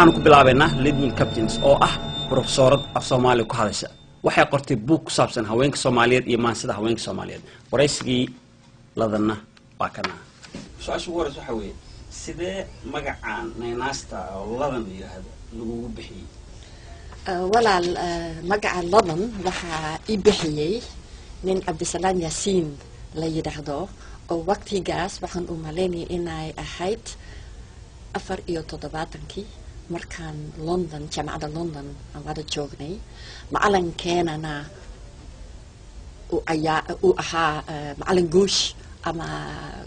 waxaan ku bilaabaynaa Lidwin Captains oo ah professorad af Soomaali ku hadasha waxay qortay book ku saabsan haweenka Soomaaliyeed iyo maansida haweenka Soomaaliyeed waraysigii ladana waa kana su'aasha ugu horeysa waxa weeye sidee magacaan naynaasta ladan yiraahdo lagu bixiyay walaal magaca ladan waxa i bixiyay nin Abdisalaan Yaasiin la yiraahdo oo waqtigaas waxaan u maleynay inay ahayd 74 markaan London jaamacadda London aan wada joognay macalinkeenana uu ahaa macalin Guush ama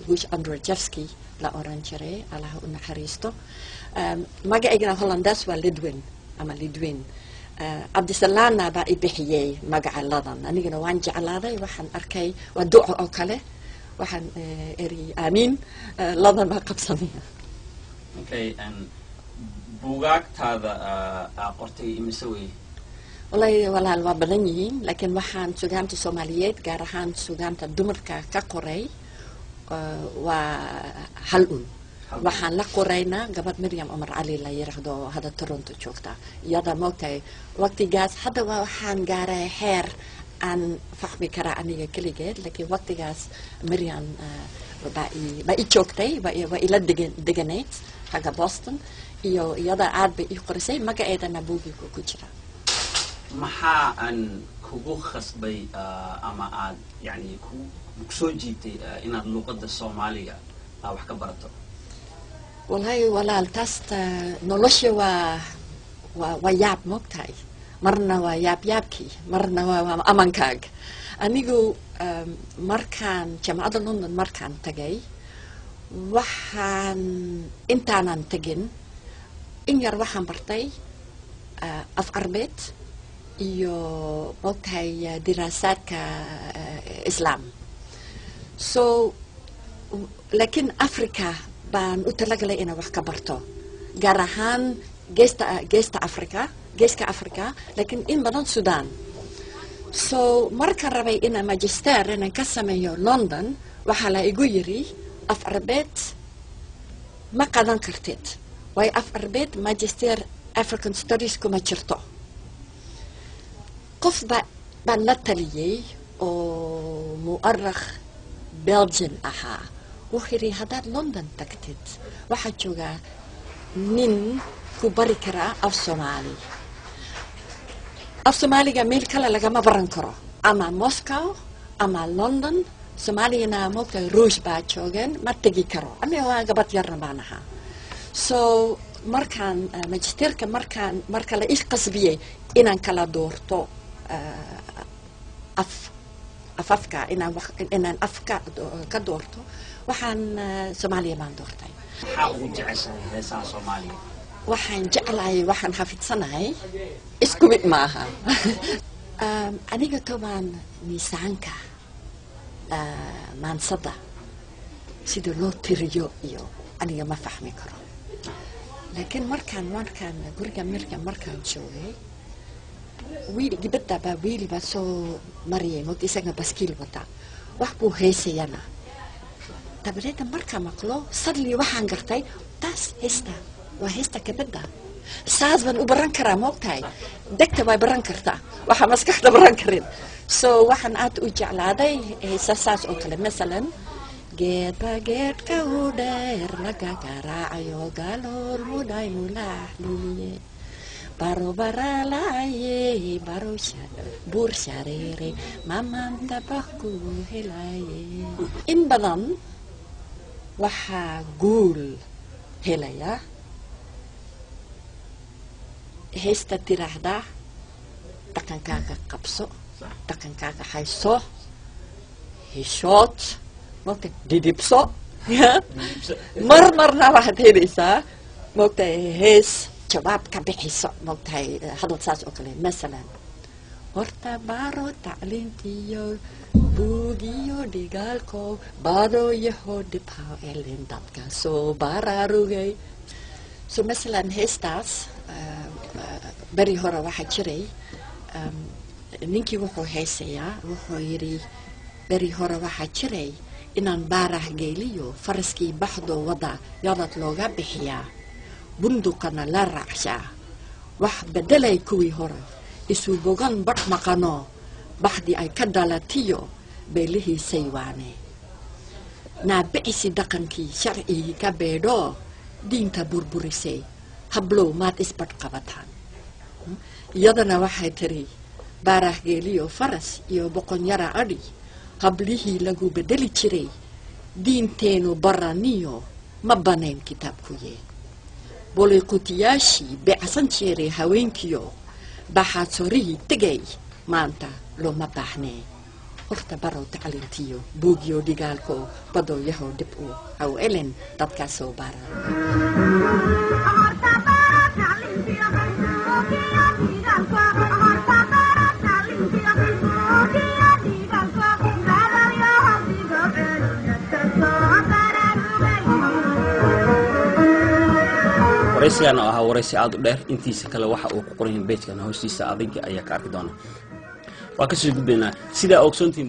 Guush Andrzejewski la oran jiray Allah u naxariisto magaceygana Hollandaas waa Lidwin ama Lidwin Abdisalaan baa i bixiyay magaca ladan anigana waan jeclaaday waxaan arkay waa duco oo kale waxaan eri aamin ladan ma qabsanaya okay and buugaagtaada qortay imisaway wallahi walaal waa badan yihiin laakiin waxaan sugaanta Soomaaliyeed gaar ahaan sugaanta dumarka ka qoray waa hal waxaan la qoraynaa gabadh Maryam Omar Ali la yiraahdo hada Toronto joogta iyada moogtay waqtigaas hadda waxaan gaaray heer aan fahmi kara aniga kaligeed laakiin waqtigaas Maryam ba i joogtay ba ila deganeed xagga Boston iyo iyada aad bay i qorisay magaceedana buugiga ku jira maxaa aan kugu khasbay ama aad yani ku soo jiitay inaad luqadda Soomaaliga wax ka barato wallahi walaal taasta nolosha waa yaab moogtahay marna waa yaabkii marna waa amankaag anigu markaan jaamacadda London markaan tagay waxaan intaanan tagin in yar waxaan bartay af Arbeed iyo moogtahay diraasaadka islaam so laakiin Afrika baan u talagalay inaan wax ka barto gaar ahaan geeska Afrika laakiin in badan Sudan so marka rabay inaan magister inaan ka sameeyo London waxa la igu yiri af Arbeed ma qadan kartid way af Arbeed magister African Studies kuma jirto qof baan la taliyay oo mu'arrikh Belgian ahaa وخيري هذا لندن تكتت واحد جوجا نين كبري كرا أف سومالي جميل كلا لقى ما برنكرا أما موسكو أما لندن سومالي أنا موقع روج باتشوجن ما تجي كرا أمي هو قبض يرنا بانها so مركان ماجستير مركان لا إيش قصبيه إن كلا دورتو أفكا إن أفكا كدورتو waxaan Soomaaliya baan doortay waxa ugu jeceshahay heesaha Soomaaliya waxaan jeclahay waxaan xafidsanahay isku mid maaha aniga toban miisaanka maansada sida loo tiriyo iyo aniga ma fahmi karo laakiin markaan guriga markaan joogay wiil gibadda baa wiil baa soo mariyay moogta isaga baskiil wata wax buu heesayana tabrida marka maqlo sadli waxaan gartay taas heesta kabada saas baan u baran karaa moogtahay degta way baran kartaa waxa maskaxda baran karin so waxaan aad u jeclaaday heesaas oo kale midalan geedka u dheer laga garaacayo galoor muday mulaaxliye baro baralaye baro buur shareere mamanta bakku helaye in badan waxaa guul helaya heesta tiraahda dhaqankaaga qabso dhaqankaaga hayso heshood moogta didibso marna waxaad helaysaa moogta hees jawaab ka bixiso moogtahay hadal saas oo kale masalan horta baro tacliintiyo buugiyo dhigaalko bado yaho dhibhaa elin dadka soo baraarugay so masalan heestaas beri hore waxaa jiray ninkii wuxuu heesayaa wuxuu yidhi beri hore waxaa jiray inaan baarah geeliyo faraskii baxdo wada yadad looga bixiyaa bunduqana la raacshaa wax bedelay kuwii hore isu bogan badh maqano baxdii ay ka dhalatiyo beelihiisay waane naabicisi dhaqankii sharcigii ka beedhoo diinta burburisay hablow maad isbadh qabataan iyadana waxay tiri baarah geeliyo faras iyo boqonyara adhi hablihii lagu bedeli jiray diinteenu baraniyo ma banayn kitaabkuye boliqutiyaashii beecsan jiray haweenkiyo baxaadsorihii tegay maanta looma baahnee horta barow tacliintiyo buugiyo dhigaalko badooyahow dhib u haw elen dadkaasoo bara waraysigan oo ahaa waraysi aad u dheer intiisa kale waxa uu ku qoran yahay page-kan hoostiisa adiga ayaa ka arki doona waa ka soo gudbaynaa sida ogsoontiin